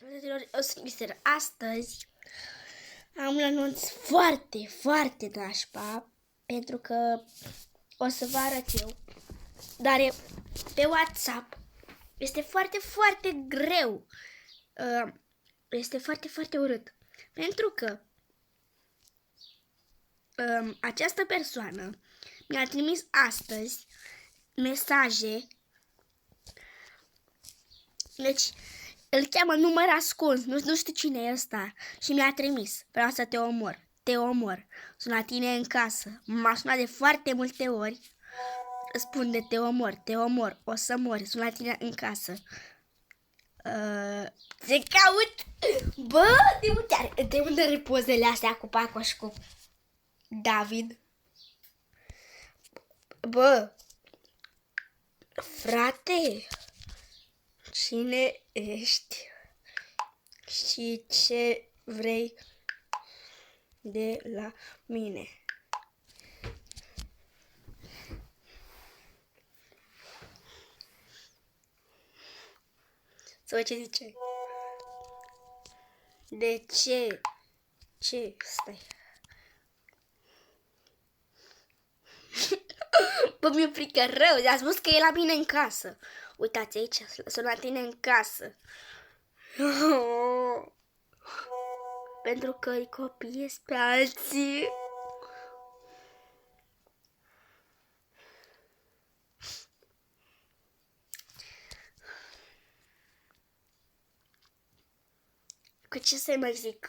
Fraților, eu sunt Mister. Astăzi am un anunț foarte, foarte nașpa, pentru că o să vă arăt eu, dar e pe WhatsApp. Este foarte, foarte greu. Este foarte, foarte urât. Pentru că această persoană mi-a trimis astăzi mesaje. Deci, îl cheamă număr ascuns, nu știu cine e ăsta. Și mi-a trimis: vreau să te omor, te omor. Sunt la tine în casă. M-a sunat de foarte multe ori. Spun de te omor, o să mori. Sunt la tine în casă. Ce caut? Bă, de unde are pozele astea cu Paco și cu David? Bă, frate, cine ești și ce vrei de la mine? Să văd ce zice. De ce? Ce? Stai. Bă, mi-e frică rău. I-a spus că e la mine în casă. Uitați aici, sunt la tine în casă. Pentru că îi copiez pe alții. Cu ce să mai zic?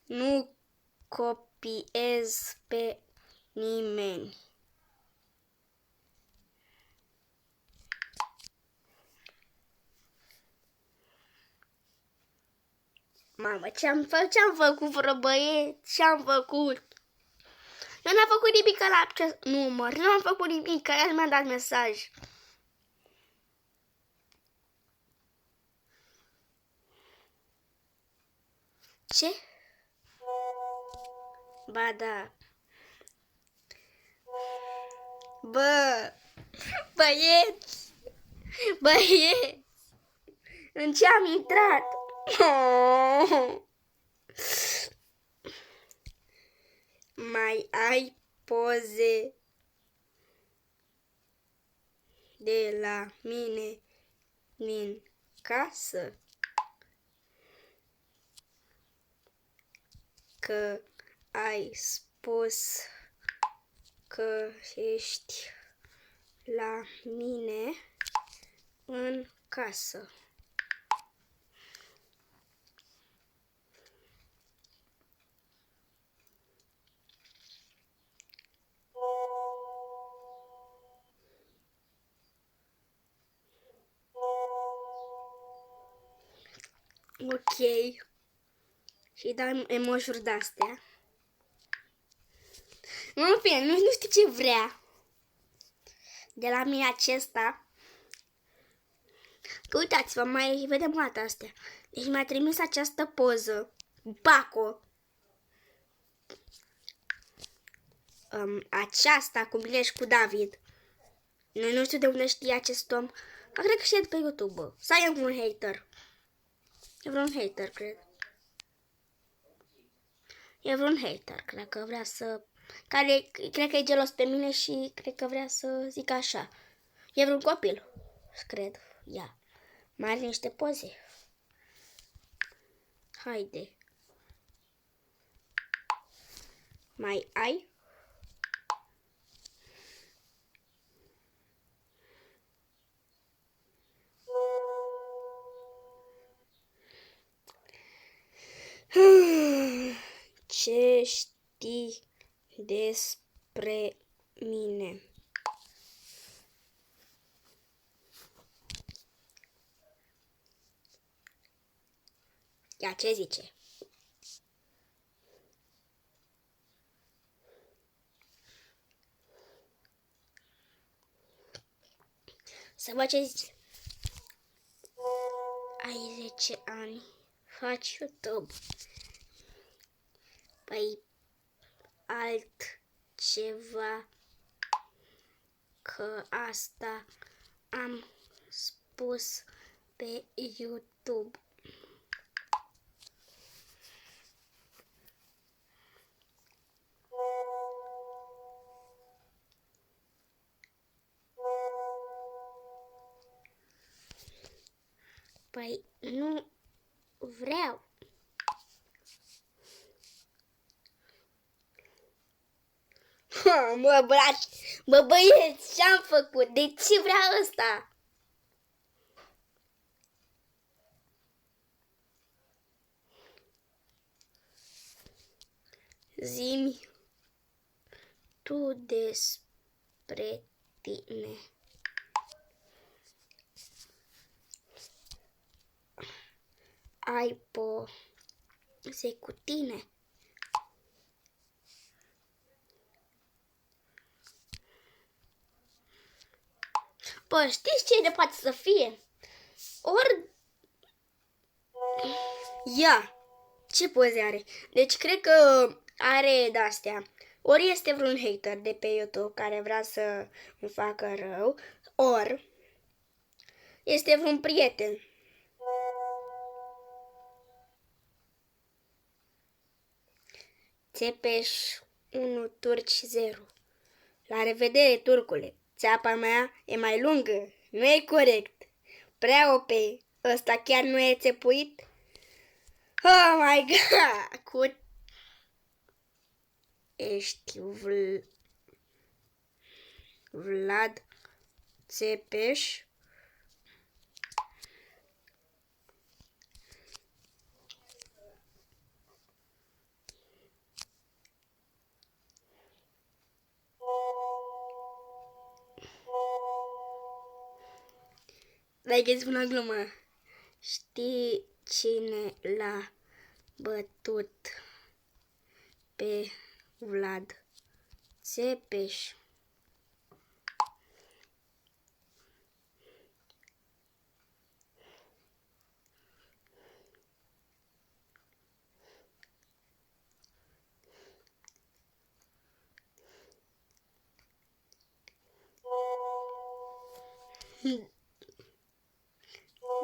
Nu copiez pe nimeni. Mamă, ce-am făcut, vreo băieți? Ce-am făcut? Eu n-am făcut nimic la acest număr. Nu am făcut nimic, el mi-a dat mesaj. Ce? Ba da. Bă, băieți, în ce am intrat? Mai ai poze de la mine din casă? Că ai spus că ești la mine în casă. Ok. Și dau emoji-uri de-astea. În fine, nu știu ce vrea de la mine acesta. Că uitați-vă, mai vedem o dată astea. Deci mi-a trimis această poză. Paco. Aceasta cu mine și cu David. Nu știu de unde știe acest om. Dar cred că știe de pe YouTube. Sau e un hater. E vreun hater, cred. E vreun hater, cred că vrea să... cred că e gelos pe mine și cred că vrea să zic așa. E vreun copil, cred. Ia. Mai are niște poze. Haide. Mai ai? Ce știi despre mine? Ia, ce zice? Să văd ce zice. Ai 10 ani. Faci YouTube. Păi, altceva, că asta am spus pe YouTube. Păi nu vreau. Mă, băieți, ce-am făcut? De ce vrea ăsta? Zi-mi tu despre tine. Ai poze cu tine? Păi, știți ce de poate să fie? Ori... Ia! Ce poze are? Deci, cred că are de-astea. Ori este vreun hater de pe YouTube care vrea să îmi facă rău, ori este vreun prieten. Țepeș 1 Turci 0. La revedere, turcule. Țeapa mea e mai lungă. Nu e corect. Prea OP. Ăsta chiar nu e țepuit? Oh my god! Cu... Ești Vlad Țepeș? Dacă îți spun o glumă. Știi cine l-a bătut pe Vlad Țepeș?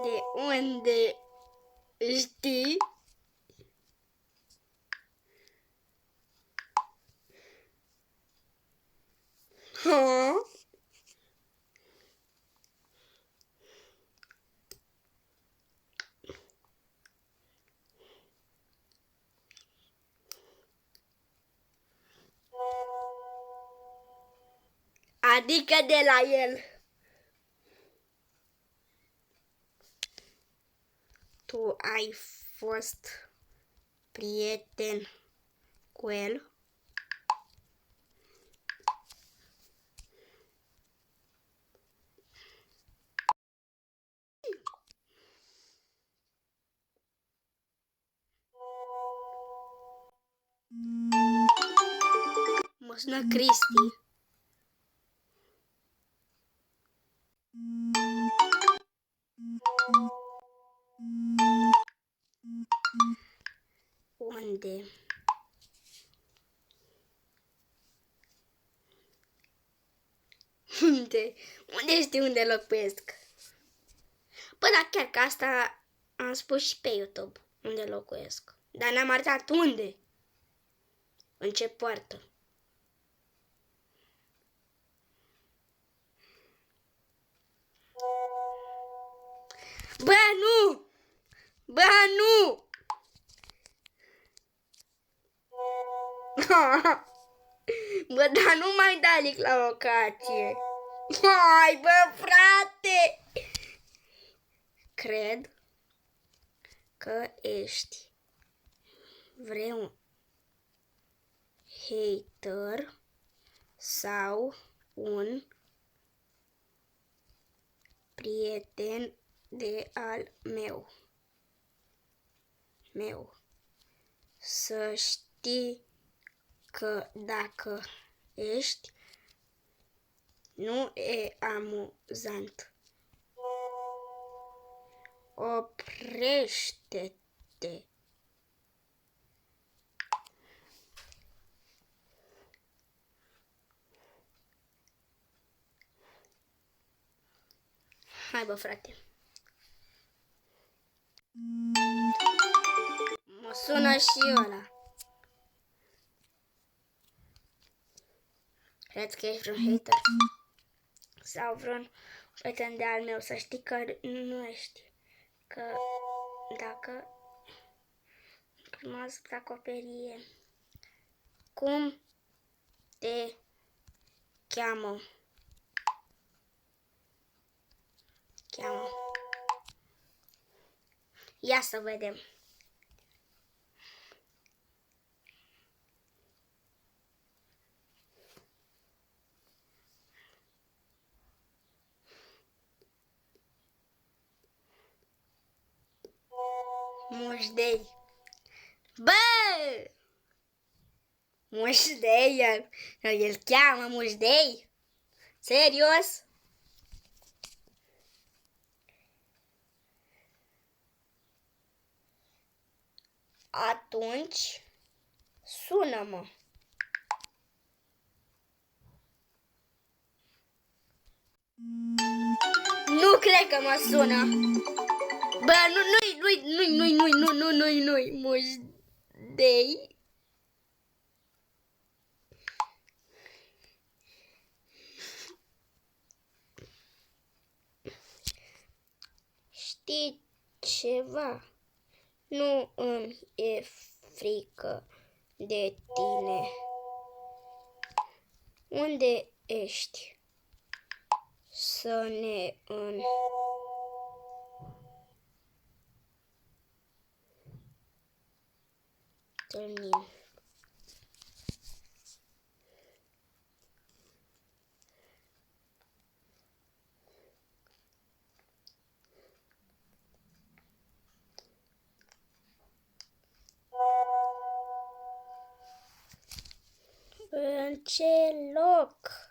De unde știi? Ha? Adică de la el. Tu ai fost prieten cu el? Mă sună Cristi. Unde? Unde știi unde locuiesc? Păi da, chiar că asta am spus și pe YouTube, unde locuiesc. Dar n-am arătat unde. În ce poartă. Bă, nu! Bă, nu! Bă, dar nu mai da lic la locație. Hai, bă, frate! Cred că ești vreun hater sau un prieten de al meu. Să știi că dacă ești, nu e amuzant. Oprește-te. Hai, bă, frate. Mă sună și ăla. Cred că ești vreun hater. Sau vreun prieten de al meu. Să știi că nu ești. Că dacă frumos pe acoperie. Cum te cheamă? Ia să vedem. Mușdei. Bă! Mușdei, el cheamă Mușdei? Serios? Atunci, sună-mă. Nu cred că mă sună. Bă, nu-i, Mușdei. Știi ceva? Nu îmi e frică de tine. Unde ești? Să ne întâlnim. În ce loc?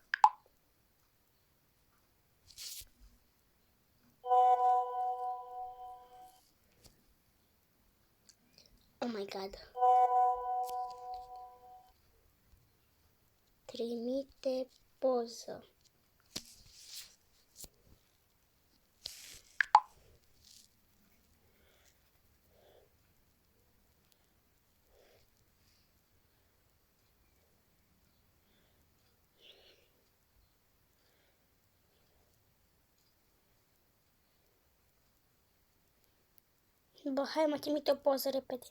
Oh my god. Trimite poză. Bă, hai mă, trimite o poză repede.